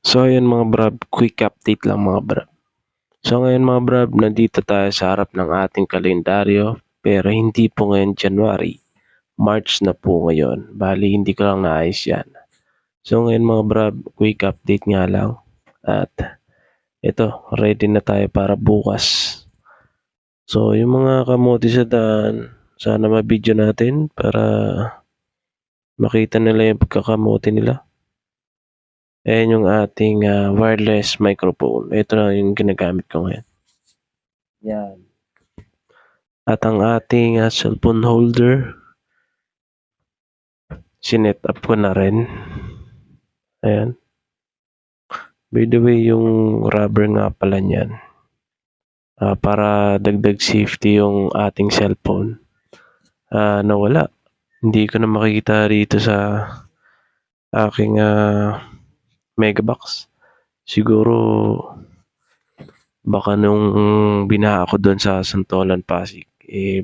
So ayun mga brab, quick update lang mga brab. So ngayon mga brab, nandito tayo sa harap ng ating kalendaryo pero hindi po ngayon January, March na po ngayon. Bali hindi ko lang naayos yan. So ngayon mga brab, quick update nga lang. At ito, ready na tayo para bukas. So yung mga kamote sa daan, sana ma-video natin para makita nila yung pagkakamote nila. Ayan yung ating wireless microphone. Ito na yung ginagamit ko ngayon. Yan. At ang ating cellphone holder, sinet up ko na rin. Ayan. By the way, yung rubber nga pala niyan. Para dagdag safety yung ating cellphone. Nawala. Hindi ko na makikita rito sa aking megabox. Siguro baka nung binaha ko doon sa Santolan Pasig,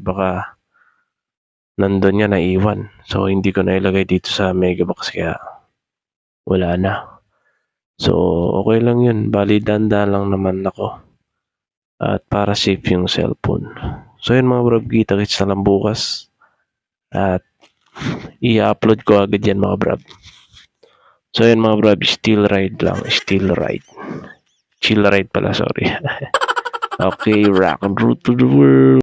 baka nandun niya naiwan. So hindi ko na ilagay dito sa megabox kaya wala na. So okay lang yun. Bali danda lang naman ako. At para safe yung cellphone. So yun mga brab, kita-kits na lang bukas. At i-upload ko agad yan mga brab. So yun mga brab, still ride lang. Still ride. Chill ride pala, sorry. Okay, rock and roll to the world.